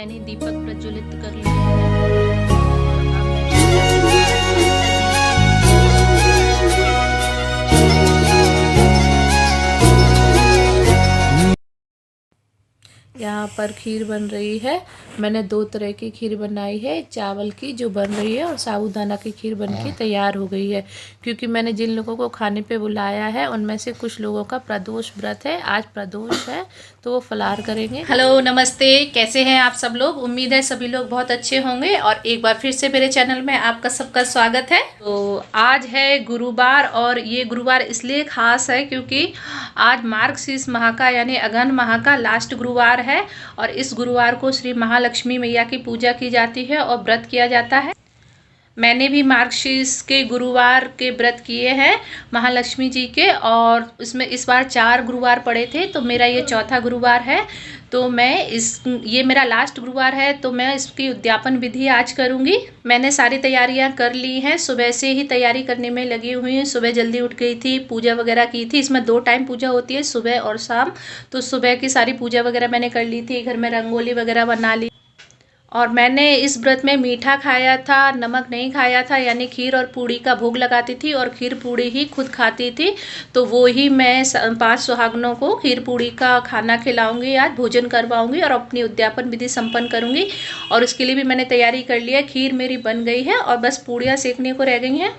मैंने दीपक प्रज्वलित कर लिया है। यहाँ पर खीर बन रही है। मैंने 2 तरह की खीर बनाई है, चावल की जो बन रही है और साबूदाना की खीर बनके तैयार हो गई है। क्योंकि मैंने जिन लोगों को खाने पे बुलाया है उनमें से कुछ लोगों का प्रदोष व्रत है, आज प्रदोष है तो वो फलार करेंगे। हेलो नमस्ते, कैसे हैं आप सब लोग? उम्मीद है सभी लोग बहुत अच्छे होंगे और एक बार फिर से मेरे चैनल में आपका सबका स्वागत है। तो आज है गुरुवार और ये गुरुवार इसलिए खास है क्योंकि आज मार्गशीर्ष माह का यानी अगहन माह का लास्ट गुरुवार है और इस गुरुवार को श्री महालक्ष्मी मैया की पूजा की जाती है और व्रत किया जाता है। मैंने भी मार्गशीर्ष के गुरुवार के व्रत किए हैं महालक्ष्मी जी के, और इसमें इस बार 4 गुरुवार पड़े थे तो मेरा ये चौथा गुरुवार है। तो मैं ये मेरा लास्ट गुरुवार है तो मैं इसकी उद्यापन विधि आज करूँगी। मैंने सारी तैयारियां कर ली हैं, सुबह से ही तैयारी करने में लगी हुई हूँ। सुबह जल्दी उठ गई थी, पूजा वगैरह की थी। इसमें 2 टाइम पूजा होती है, सुबह और शाम। तो सुबह की सारी पूजा वगैरह मैंने कर ली थी, घर में रंगोली वगैरह बना ली। और मैंने इस व्रत में मीठा खाया था, नमक नहीं खाया था, यानी खीर और पूड़ी का भोग लगाती थी और खीर पूड़ी ही खुद खाती थी। तो वो ही मैं 5 सुहागनों को खीर पूड़ी का खाना खिलाऊंगी, आज भोजन करवाऊंगी और अपनी उद्यापन विधि संपन्न करूंगी। और उसके लिए भी मैंने तैयारी कर ली है। खीर मेरी बन गई है और बस पूड़ियाँ सेकने को रह गई हैं।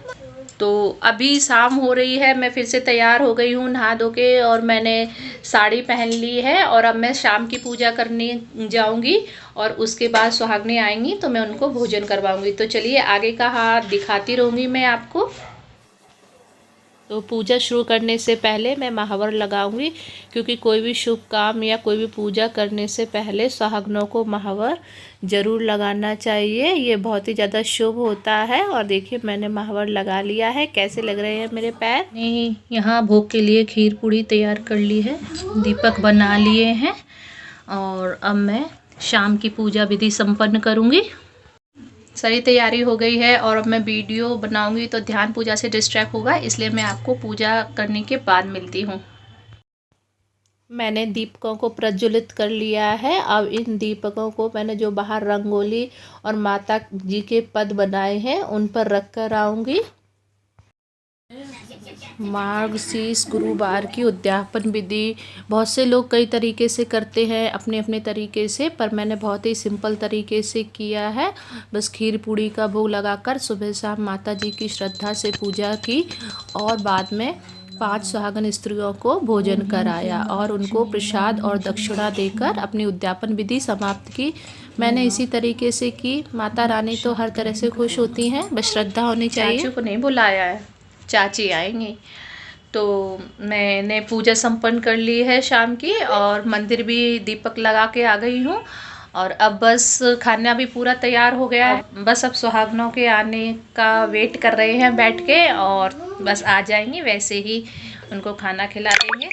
तो अभी शाम हो रही है, मैं फिर से तैयार हो गई हूँ नहा धो के, और मैंने साड़ी पहन ली है और अब मैं शाम की पूजा करने जाऊंगी और उसके बाद सुहागनें आएंगी तो मैं उनको भोजन करवाऊंगी। तो चलिए आगे का हाथ दिखाती रहूँगी मैं आपको। तो पूजा शुरू करने से पहले मैं महावर लगाऊंगी, क्योंकि कोई भी शुभ काम या कोई भी पूजा करने से पहले सुहागनों को महावर ज़रूर लगाना चाहिए। ये बहुत ही ज़्यादा शुभ होता है। और देखिए मैंने महावर लगा लिया है। कैसे लग रहे हैं मेरे पैर? नहीं, यहाँ भोग के लिए खीर पूड़ी तैयार कर ली है, दीपक बना लिए हैं और अब मैं शाम की पूजा विधि संपन्न करूँगी। सारी तैयारी हो गई है और अब मैं वीडियो बनाऊंगी तो ध्यान पूजा से डिस्ट्रैक्ट होगा, इसलिए मैं आपको पूजा करने के बाद मिलती हूँ। मैंने दीपकों को प्रज्वलित कर लिया है। अब इन दीपकों को मैंने जो बाहर रंगोली और माता जी के पद बनाए हैं उन पर रख कर आऊँगी। मार्गशीर्ष गुरुवार की उद्यापन विधि बहुत से लोग कई तरीके से करते हैं अपने अपने तरीके से, पर मैंने बहुत ही सिंपल तरीके से किया है। बस खीर पूड़ी का भोग लगाकर सुबह शाम माता जी की श्रद्धा से पूजा की और बाद में 5 सुहागन स्त्रियों को भोजन कराया और उनको प्रसाद और दक्षिणा देकर अपनी उद्यापन विधि समाप्त की। मैंने इसी तरीके से की। माता रानी तो हर तरह से खुश होती हैं, बस श्रद्धा होनी चाहिए। चाचू को नहीं बुलाया है, चाची आएंगी। तो मैंने पूजा संपन्न कर ली है शाम की और मंदिर भी दीपक लगा के आ गई हूँ। और अब बस खाना भी पूरा तैयार हो गया है। बस अब सुहागनों के आने का वेट कर रहे हैं बैठ के, और बस आ जाएंगे वैसे ही उनको खाना खिला देंगे।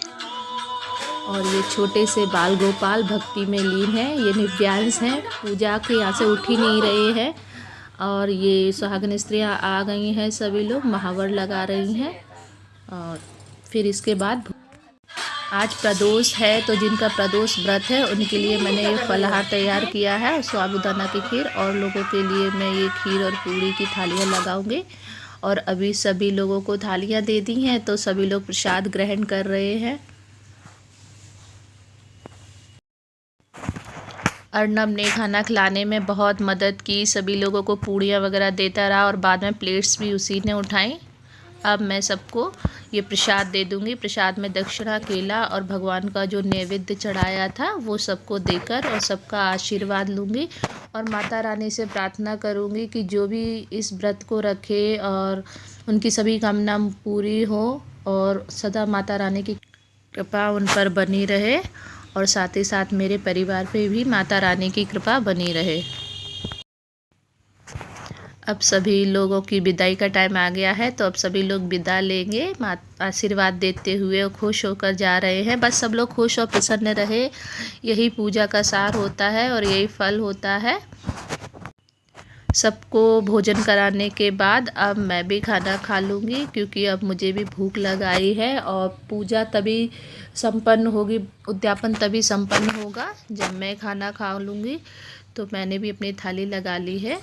और ये छोटे से बाल गोपाल भक्ति में लीन हैं, ये निव्यांश हैं, पूजा के यहाँ से उठ ही नहीं रहे हैं। और ये सुहागन स्त्रियाँ आ गई हैं, सभी लोग महावर लगा रही हैं। और फिर इसके बाद आज प्रदोष है तो जिनका प्रदोष व्रत है उनके लिए मैंने ये फलाहार तैयार किया है, साबूदाना की खीर, और लोगों के लिए मैं ये खीर और पूड़ी की थालियाँ लगाऊंगी। और अभी सभी लोगों को थालियाँ दे दी हैं तो सभी लोग प्रसाद ग्रहण कर रहे हैं। अर्नब ने खाना खिलाने में बहुत मदद की, सभी लोगों को पूड़ियाँ वगैरह देता रहा और बाद में प्लेट्स भी उसी ने उठाई। अब मैं सबको ये प्रसाद दे दूंगी। प्रसाद में दक्षिणा, केला और भगवान का जो नैवेद्य चढ़ाया था वो सबको देकर और सबका आशीर्वाद लूँगी। और माता रानी से प्रार्थना करूँगी कि जो भी इस व्रत को रखे और उनकी सभी कामना पूरी हो और सदा माता रानी की कृपा उन पर बनी रहे, और साथ ही साथ मेरे परिवार पे भी माता रानी की कृपा बनी रहे। अब सभी लोगों की विदाई का टाइम आ गया है तो अब सभी लोग विदा लेंगे, आशीर्वाद देते हुए और खुश होकर जा रहे हैं। बस सब लोग खुश और प्रसन्न रहे, यही पूजा का सार होता है और यही फल होता है। सबको भोजन कराने के बाद अब मैं भी खाना खा लूँगी, क्योंकि अब मुझे भी भूख लग आई है। और पूजा तभी संपन्न होगी, उद्यापन तभी संपन्न होगा जब मैं खाना खा लूँगी। तो मैंने भी अपनी थाली लगा ली है।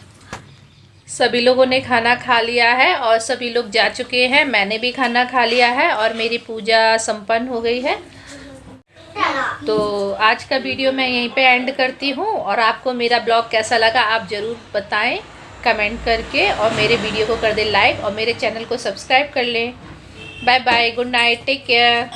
सभी लोगों ने खाना खा लिया है और सभी लोग जा चुके हैं। मैंने भी खाना खा लिया है और मेरी पूजा संपन्न हो गई है। तो आज का वीडियो मैं यहीं पे एंड करती हूँ और आपको मेरा ब्लॉग कैसा लगा आप ज़रूर बताएं कमेंट करके, और मेरे वीडियो को कर दें लाइक और मेरे चैनल को सब्सक्राइब कर लें। Bye bye, good night, take care.